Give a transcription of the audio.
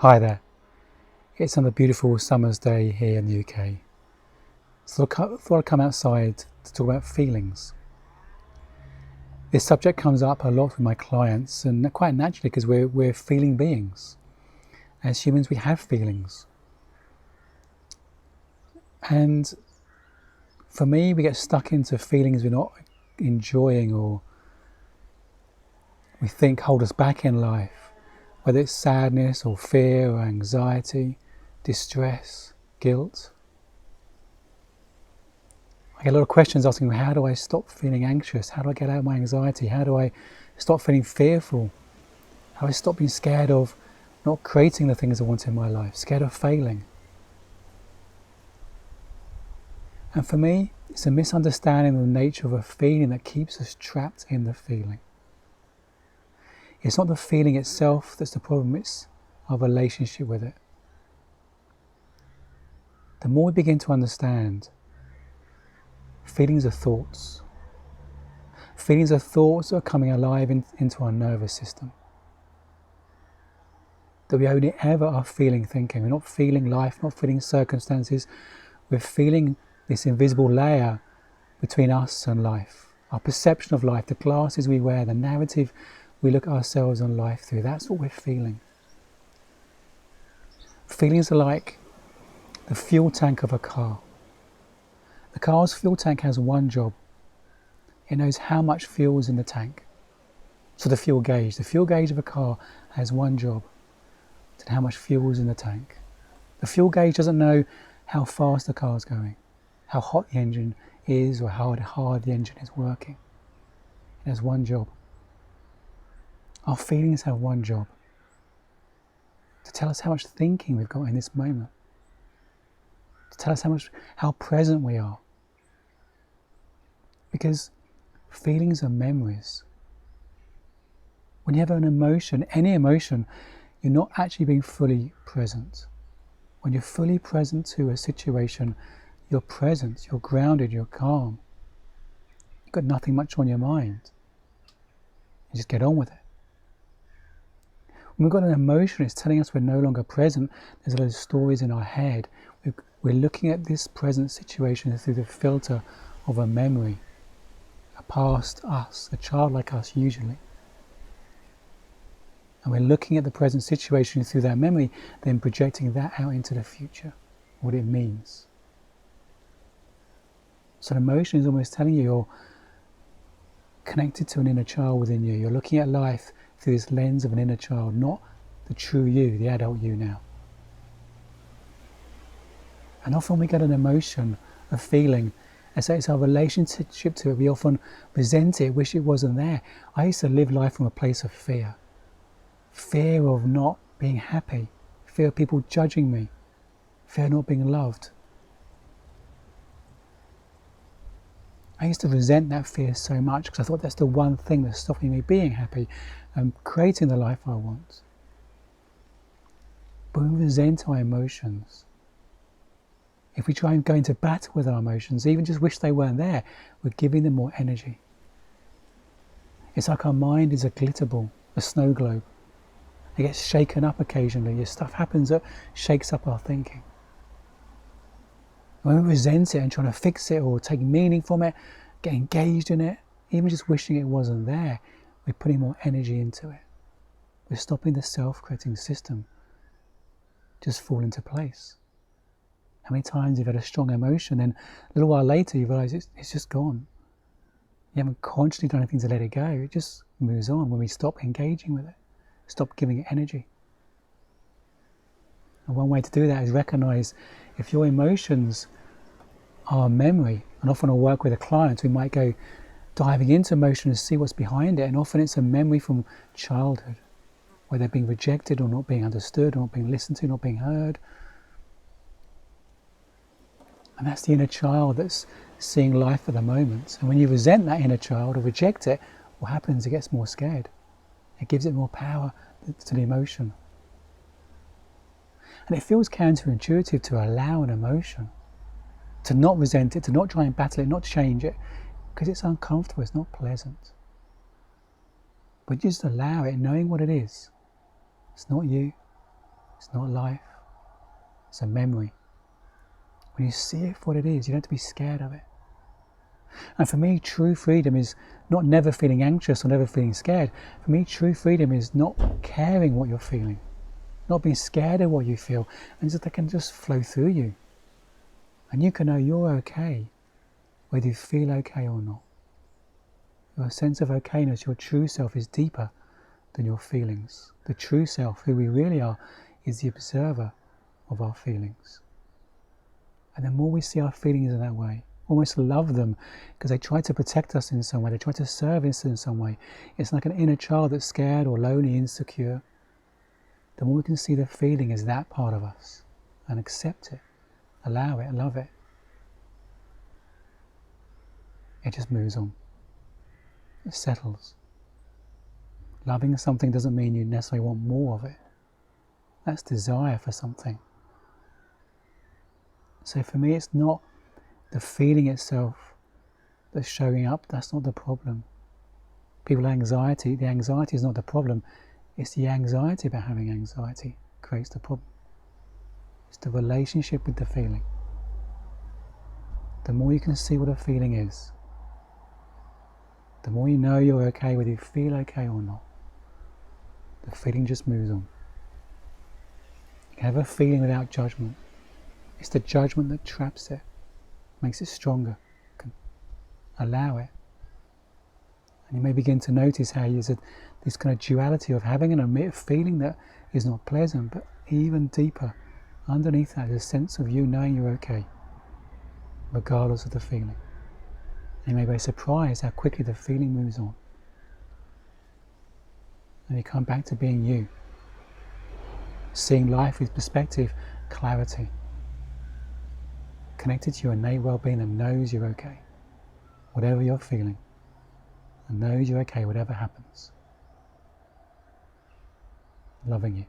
Hi there. It's another beautiful summer's day here in the UK. So I thought I'd come outside to talk about feelings. This subject comes up a lot with my clients, and quite naturally because we're feeling beings. As humans, we have feelings. And for me, we get stuck into feelings we're not enjoying or we think hold us back in life, whether it's sadness or fear or anxiety, distress, guilt. I get a lot of questions asking me, how do I stop feeling anxious? How do I get out of my anxiety? How do I stop feeling fearful? How do I stop being scared of not creating the things I want in my life, scared of failing? And for me, it's a misunderstanding of the nature of a feeling that keeps us trapped in the feeling. It's not the feeling itself that's the problem, it's our relationship with it. The more we begin to understand, feelings are thoughts. Feelings are thoughts that are coming alive into our nervous system. That we only ever are feeling thinking. We're not feeling life, not feeling circumstances. We're feeling this invisible layer between us and life. Our perception of life, the glasses we wear, the narrative we look at ourselves and life through. That's what we're feeling. Feelings are like the fuel tank of a car. The car's fuel tank has one job. It knows how much fuel is in the tank. So the fuel gauge of a car has one job. To know how much fuel is in the tank. The fuel gauge doesn't know how fast the car's going, how hot the engine is or how hard the engine is working. It has one job. Our feelings have one job. To tell us how much thinking we've got in this moment. To tell us how present we are. Because feelings are memories. When you have an emotion, any emotion, you're not actually being fully present. When you're fully present to a situation, you're present, you're grounded, you're calm. You've got nothing much on your mind. You just get on with it. When we've got an emotion, it's telling us we're no longer present. There's a lot of stories in our head. We're looking at this present situation through the filter of a memory, a past us, a child like us usually. And we're looking at the present situation through that memory, then projecting that out into the future, what it means. So an emotion is almost telling you you're connected to an inner child within you. You're looking at life through this lens of an inner child, not the true you, the adult you now. And often we get an emotion, a feeling, and so it's our relationship to it. We often resent it, wish it wasn't there. I used to live life from a place of fear. Fear of not being happy, fear of people judging me, fear of not being loved. I used to resent that fear so much because I thought that's the one thing that's stopping me being happy and creating the life I want. But we resent our emotions. If we try and go into battle with our emotions, even just wish they weren't there, we're giving them more energy. It's like our mind is a glitter ball, a snow globe. It gets shaken up occasionally. Stuff happens that shakes up our thinking. When we resent it and trying to fix it or take meaning from it, get engaged in it, even just wishing it wasn't there, we're putting more energy into it. We're stopping the self-creating system just fall into place. How many times you've had a strong emotion, then a little while later you realise it's just gone. You haven't consciously done anything to let it go. It just moves on when we stop engaging with it, stop giving it energy. And one way to do that is recognise if your emotions are memory, and often I'll work with a client who might go diving into emotion and see what's behind it, and often it's a memory from childhood, where they're being rejected or not being understood or not being listened to, not being heard. And that's the inner child that's seeing life at the moment. And when you resent that inner child or reject it, what happens? It gets more scared. It gives it more power to the emotion. And it feels counterintuitive to allow an emotion, to not resent it, to not try and battle it, not change it, because it's uncomfortable, it's not pleasant. But just allow it, knowing what it is. It's not you, It's not life. It's a memory. When you see it for what it is, you don't have to be scared of it. And for me, true freedom is not never feeling anxious or never feeling scared. For me, true freedom is not caring what you're feeling, not being scared of what you feel, and just that can just flow through you. And you can know you're okay, whether you feel okay or not. Your sense of okayness, your true self, is deeper than your feelings. The true self, who we really are, is the observer of our feelings. And the more we see our feelings in that way, almost love them because they try to protect us in some way, they try to serve us in some way. It's like an inner child that's scared or lonely, insecure. The more we can see the feeling as that part of us and accept it, allow it, love it, it just moves on. It settles. Loving something doesn't mean you necessarily want more of it. That's desire for something. So for me, it's not the feeling itself that's showing up. That's not the problem. People have anxiety. The anxiety is not the problem. It's the anxiety about having anxiety creates the problem. It's the relationship with the feeling. The more you can see what a feeling is, the more you know you're okay whether you feel okay or not. The feeling just moves on. You can have a feeling without judgment. It's the judgment that traps it, makes it stronger. You can allow it. And you may begin to notice how there's this kind of duality of having a feeling that is not pleasant, but even deeper, underneath that is a sense of you knowing you're okay, regardless of the feeling. And you may be surprised how quickly the feeling moves on. And you come back to being you, seeing life with perspective, clarity, connected to your innate well-being and knows you're okay, whatever you're feeling, and knows you're okay, whatever happens. Loving you.